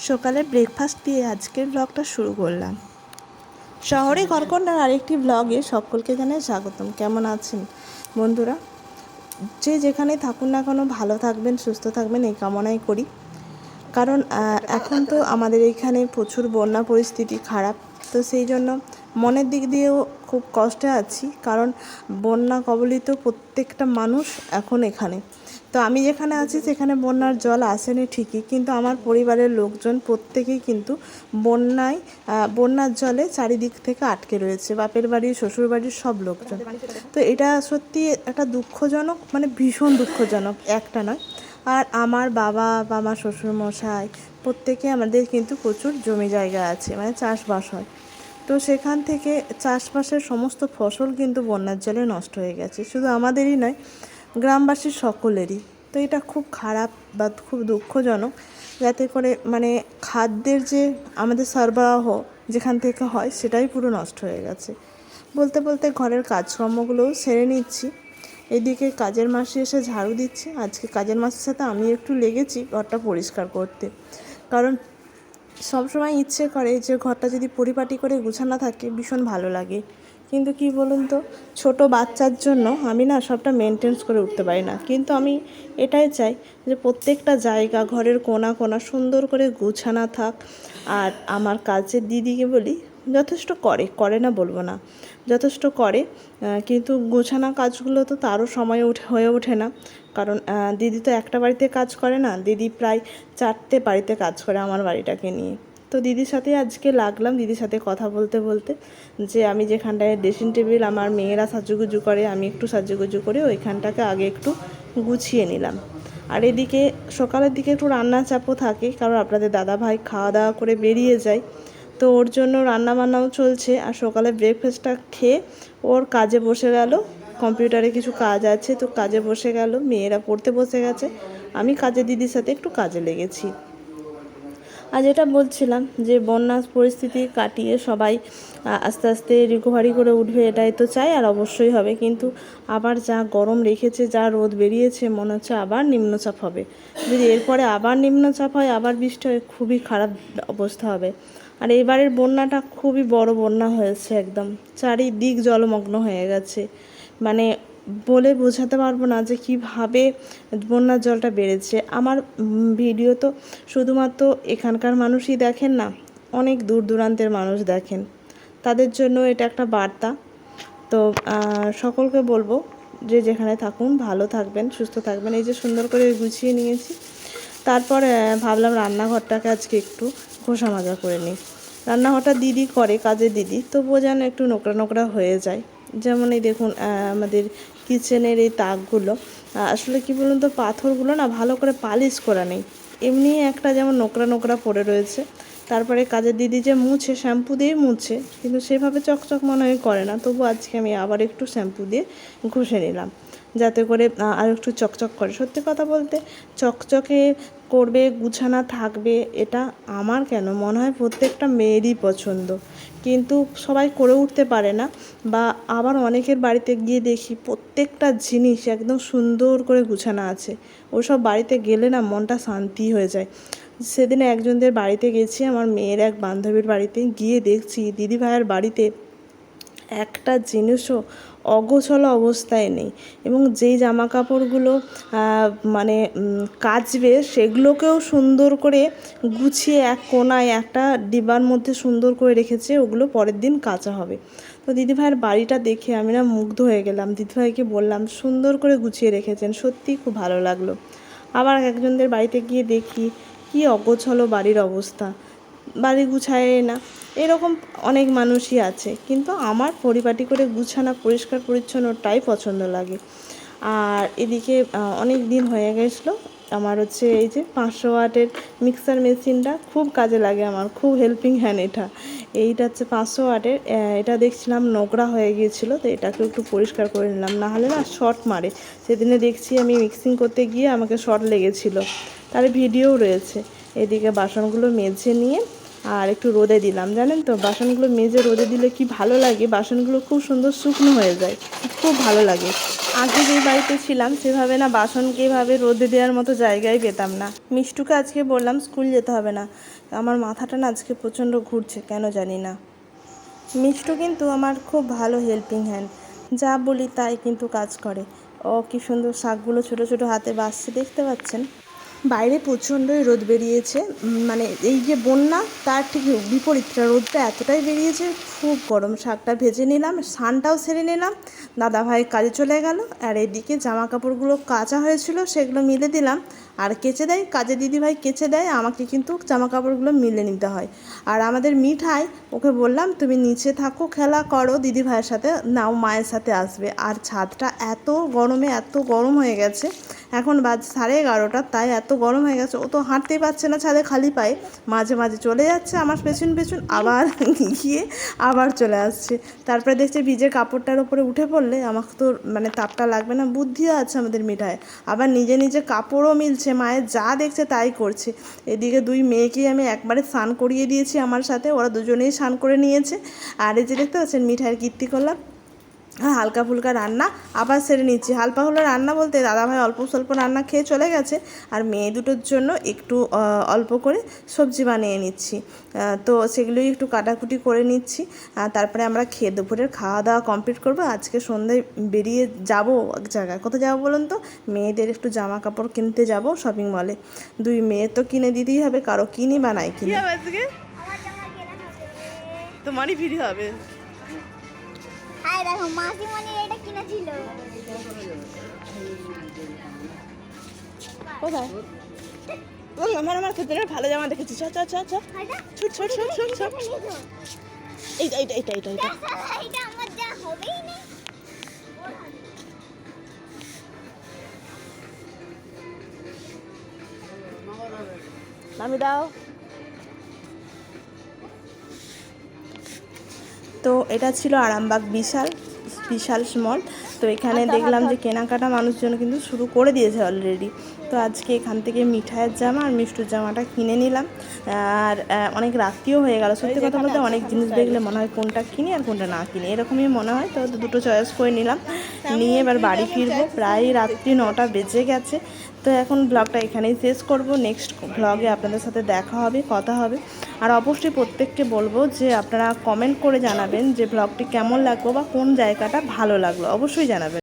সকালে ব্রেকফাস্ট দিয়ে আজকের ব্লগটা শুরু করলাম। শহরে ঘরকন্যার আরেকটি ব্লগে সকলকে জানাই স্বাগতম। কেমন আছেন বন্ধুরা? যে যেখানে থাকুন না কেন ভালো থাকবেন, সুস্থ থাকবেন এই কামনাই করি। কারণ এখন তো আমাদের এইখানে প্রচুর বন্যা পরিস্থিতি খারাপ, তো সেই জন্য মনের দিক দিয়েও খুব কষ্টে আছি। কারণ বন্যা কবলিত প্রত্যেকটা মানুষ এখন এখানে। তো আমি যেখানে আছি সেখানে বন্যার জল আসেনি ঠিকই, কিন্তু আমার পরিবারের লোকজন প্রত্যেকেই কিন্তু বন্যার জলে চারিদিক থেকে আটকে রয়েছে, বাপের বাড়ি, শ্বশুর বাড়ির সব লোকজন। তো এটা সত্যি একটা দুঃখজনক, মানে ভীষণ দুঃখজনক, একটা নয়। আর আমার বাবা বা আমার শ্বশুরমশাই প্রত্যেকে আমাদের কিন্তু প্রচুর জমি জায়গা আছে, মানে চাষবাস হয়। তো সেখান থেকে চাষবাসের সমস্ত ফসল কিন্তু বন্যার জলে নষ্ট হয়ে গেছে, শুধু আমাদেরই নয়, গ্রামবাসীর সকলেরই। তো এটা খুব খারাপ বা খুব দুঃখজনক, যাতে করে মানে খাদ্যের যে আমাদের সরবরাহ যেখান থেকে হয় সেটাই পুরো নষ্ট হয়ে গেছে। বলতে বলতে ঘরের কাজকর্মগুলোও সেরে নিচ্ছি। এদিকে কাজের মাসি এসে ঝাড়ু দিচ্ছে। আজকে কাজের মাসির সাথে আমি একটু লেগেছি ঘরটা পরিষ্কার করতে, কারণ সবসময় ইচ্ছে করে যে ঘরটা যদি পরিপাটি করে গুছানো থাকে ভীষণ ভালো লাগে। কিন্তু কি বলুন তো, ছোট বাচ্চার জন্য আমি না সবটা মেনটেন্স করে উঠতে পারি না। কিন্তু আমি এটাই চাই যে প্রত্যেকটা জায়গা, ঘরের কোণা কোণা সুন্দর করে গুছানো থাক। আর আমার কাজের দিদিকে বলি, যথেষ্ট করে না বলবো না, যথেষ্ট করে, কিন্তু গোছানো কাজগুলো তো তারও সময় হয়ে ওঠে না। কারণ দিদি তো একটা বাড়িতে কাজ করে না, দিদি প্রায় 4টে বাড়িতে কাজ করে আমার বাড়িটাকে নিয়ে। তো দিদির সাথে আজকে লাগলাম, দিদির সাথে কথা বলতে বলতে, যে আমি যেখানটায় ড্রেসিং টেবিল আমার মেয়েরা সাজুগুজু করে, আমি একটু সাজুগুজু করে ওইখানটাকে আগে একটু গুছিয়ে নিলাম। আর এদিকে সকালের দিকে একটু রান্নার চাপও থাকে, কারণ আপনাদের দাদাভাই খাওয়া দাওয়া করে বেরিয়ে যায়, তো ওর জন্য রান্নাবান্নাও চলছে। আর সকালে ব্রেকফাস্টটা খেয়ে ওর কাজে বসে গেল, কম্পিউটারে কিছু কাজ আছে তো কাজে বসে গেল, মেয়েরা পড়তে বসে গেছে, আমি কাজের দিদির সাথে একটু কাজে লেগেছি। আর যেটা বলছিলাম যে বন্যার পরিস্থিতি কাটিয়ে সবাই আস্তে আস্তে রিকভারি করে উঠবে, এটাই তো চাই, আর অবশ্যই হবে। কিন্তু আবার যা গরম রেখেছে, যা রোদ বেরিয়েছে, মনে হচ্ছে আবার নিম্নচাপ হবে। যদি এরপরে আবার নিম্নচাপ হয়, আবার বৃষ্টি হয়, খুবই খারাপ অবস্থা হবে। আর এবারের বন্যাটা খুবই বড় বন্যা হয়েছে, একদম চারিদিক জলমগ্ন হয়ে গেছে। মানে বলে বোঝাতে পারবো না যে কীভাবে বন্যার জলটা বেড়েছে। আমার ভিডিও তো শুধুমাত্র এখানকার মানুষই দেখেন না, অনেক দূর দূরান্তের মানুষ দেখেন, তাদের জন্য এটা একটা বার্তা। তো সকলকে বলবো যে যেখানে থাকুন ভালো থাকবেন, সুস্থ থাকবেন। এই যে সুন্দর করে গুছিয়ে নিয়েছি, তারপর ভাবলাম রান্নাঘরটাকে আজকে একটু ঘষা মাজা করে নিই। রান্নাঘরটা দিদি করে, কাজের দিদি, তবুও যেন একটু নোংরা নোংরা হয়ে যায়। যেমন এই দেখুন আমাদের কিচেনের এই তাকগুলো, আসলে কি বলুন তো, পাথরগুলো না ভালো করে পালিশ করা নেই, এমনি একটা যেমন নোংরা নোংরা পড়ে রয়েছে। তারপরে কাজের দিদি যে মুছে, শ্যাম্পু দিয়ে মুছে, কিন্তু সেভাবে চকচক মনে হয় করে না। তবু আজকে আমি আবার একটু শ্যাম্পু দিয়ে ঘষে নিলাম, যাতে করে আর একটু চকচক করে। সত্যি কথা বলতে চকচকে করবে, গুছানো থাকবে, এটা আমার কেন মনে হয় প্রত্যেকটা মেয়েরই পছন্দ, কিন্তু সবাই করে উঠতে পারে না। বা আবার অনেকের বাড়িতে গিয়ে দেখি প্রত্যেকটা জিনিস একদম সুন্দর করে গুছানো আছে, ওসব বাড়িতে গেলে না মনটা শান্তি হয়ে যায়। সেদিনে একজনদের বাড়িতে গেছি, আমার মেয়ের এক বান্ধবীর বাড়িতে গিয়ে দেখছি দিদিভাইয়ের বাড়িতে একটা জিনিসও অগোছালো অবস্থায় নেই, এবং যেই জামা কাপড়গুলো মানে কাচবে সেগুলোকেও সুন্দর করে গুছিয়ে এক কোণায় একটা ডিব্বার মধ্যে সুন্দর করে রেখেছে, ওগুলো পরের দিন কাচা হবে। তো দিদিভাইয়ের বাড়িটা দেখে আমি না মুগ্ধ হয়ে গেলাম, দিদিভাইকে বললাম সুন্দর করে গুছিয়ে রেখেছেন, সত্যিই খুব ভালো লাগলো। আবার একজনদের বাড়িতে গিয়ে দেখি কি অগোছালো বাড়ির অবস্থা, বাড়ি গুছায় না, এরকম অনেক মানুষই আছে। কিন্তু আমার পরিপাটি করে গুছানো, পরিষ্কার পরিচ্ছন্নটাই পছন্দ লাগে। আর এদিকে অনেক দিন হয়ে গেছিলো আমার হচ্ছে এই যে 500 ওয়াটের মিক্সার মেশিনটা খুব কাজে লাগে আমার, খুব হেল্পিং হ্যান্ড এটা। এইটা হচ্ছে 500 ওয়াটের, এটা দেখছিলাম নোংরা হয়ে গিয়েছিলো, তো এটাকে একটু পরিষ্কার করে নিলাম, নাহলে না শর্ট মারে। সেদিনে দেখছি আমি মিক্সিং করতে গিয়ে আমাকে শর্ট লেগেছিলো, তার ভিডিও রয়েছে। এদিকে বাসনগুলো মেজে নিয়ে আর একটু রোদে দিলাম। জানেন তো বাসনগুলো মেজে রোদে দিলে কি ভালো লাগে, বাসনগুলো খুব সুন্দর শুকনো হয়ে যায়, খুব ভালো লাগে। আগে যেই বাড়িতে ছিলাম সেভাবে না বাসনকে এভাবে রোদে দেওয়ার মতো জায়গায় পেতাম না। মিষ্টুকে আজকে বললাম স্কুল যেতে হবে না, আমার মাথাটা না আজকে প্রচণ্ড ঘুরছে, কেন জানি না। মিষ্টু কিন্তু আমার খুব ভালো হেল্পিং হ্যান্ড, যা বলি তাই কিন্তু কাজ করে। ও কি সুন্দর শাকগুলো ছোট ছোট হাতে বাছছে, দেখতে পাচ্ছেন। বাইরে প্রচণ্ডই রোদ বেরিয়েছে, মানে এই যে বন্যা তার ঠিক বিপরীতটা, রোদটা এতটাই বেরিয়েছে, খুব গরম। শাকটা ভেজে নিলাম, স্নানটাও সেরে নিলাম, দাদাভাই কাজে চলে গেল। আর এদিকে জামা কাপড়গুলো কাচা হয়েছিল সেগুলো মিলে দিলাম, আর কেচে দেয় কাজে দিদিভাই, কেচে দেয়, আমাকে কিন্তু জামা কাপড়গুলো মিলে নিতে হয়। আর আমাদের মিঠাই, ওকে বললাম তুমি নিচে থাকো, খেলা করো দিদিভাইয়ের সাথে, নাও মায়ের সাথে আসবে। আর ছাদটা এত গরমে এত গরম হয়ে গেছে, এখন বাজ 11:30, তাই এত গরম হয়ে গেছে, ও তো হাঁটতেই পারছে না ছাদে খালি পায়ে, মাঝে মাঝে চলে যাচ্ছে আমার পেছন পেছন, আবার গিয়ে আবার চলে আসছে। তারপরে দেখছে ভিজে কাপড়টার উপরে উঠে পড়লে আমাকে তো মানে তাপটা লাগবে না, বুদ্ধিও আছে আমাদের মিঠায়, আবার নিজে নিজে কাপড়ও মিলছে, মায়ের যা দেখছে তাই করছে। এদিকে দুই মেয়েকেই আমি একবারে স্নান করিয়ে দিয়েছি আমার সাথে, ওরা দুজনেই স্নান করে নিয়েছে। আর এই যে দেখতে পাচ্ছেন মিঠাইয়ের কীর্তি করলাম, হালকা ফুলকা রান্না আবার সেরে নিচ্ছি। হালকা হলো রান্না বলতে দাদাভাই অল্প স্বল্প রান্না খেয়ে চলে গেছে, আর মেয়ে দুটোর জন্য একটু অল্প করে সবজি বানিয়ে নিচ্ছি। তো সেগুলোই একটু কাটাকুটি করে নিচ্ছি। তারপরে আমরা খেয়ে দুপুরের খাওয়া দাওয়া কমপ্লিট করবো। আজকে সন্ধ্যায় বেরিয়ে যাব এক জায়গায়, কোথায় যাবো বলুন তো, মেয়েদের একটু জামা কাপড় কিনতে যাব শপিং মলে। দুই মেয়ে তো কিনে দিতেই হবে, কারো কিনি বা নাই কিনি। আজকে তোমারই ভিড় হবে। হাই দেখো মাসিমণি এটা কিনেছিল। কোথায়? আমার ক্ষেত্রে ভালো জামা দেখেছি, চ চ চ চ ছুট ছুট ছুট ছুট ছুট। এইটা এইটা এইটা এইটা এইটা এটা আমার যা হবেই না। নামি দাও। তো এটা ছিল আরামবাগ বিশাল বিশাল মল। তো এখানে দেখলাম যে কেনাকাটা মানুষজন কিন্তু শুরু করে দিয়েছে অলরেডি। তো আজকে এখান থেকে মিঠাইয়ের জামা আর মিষ্টুর জামাটা কিনে নিলাম। আর অনেক রাত্রিও হয়ে গেল, সত্যি কথা বলতে অনেক জিনিস দেখলে মনে হয় কোনটা কিনি আর কোনটা না কিনি, এরকমই মনে হয়। তো দুটো চয়েস করে নিলাম, নিয়ে এবার বাড়ি ফিরবো। প্রায় রাত্রি 9টা বেজে গেছে। তো এখন ব্লগটা এখানেই শেষ করব, নেক্সট ব্লগে আপনাদের সাথে দেখা হবে, কথা হবে। আর অবশ্যই প্রত্যেককে বলবো যে আপনারা কমেন্ট করে জানাবেন যে ব্লগটি কেমন লাগলো বা কোন জায়গাটা ভালো লাগলো, অবশ্যই জানাবেন।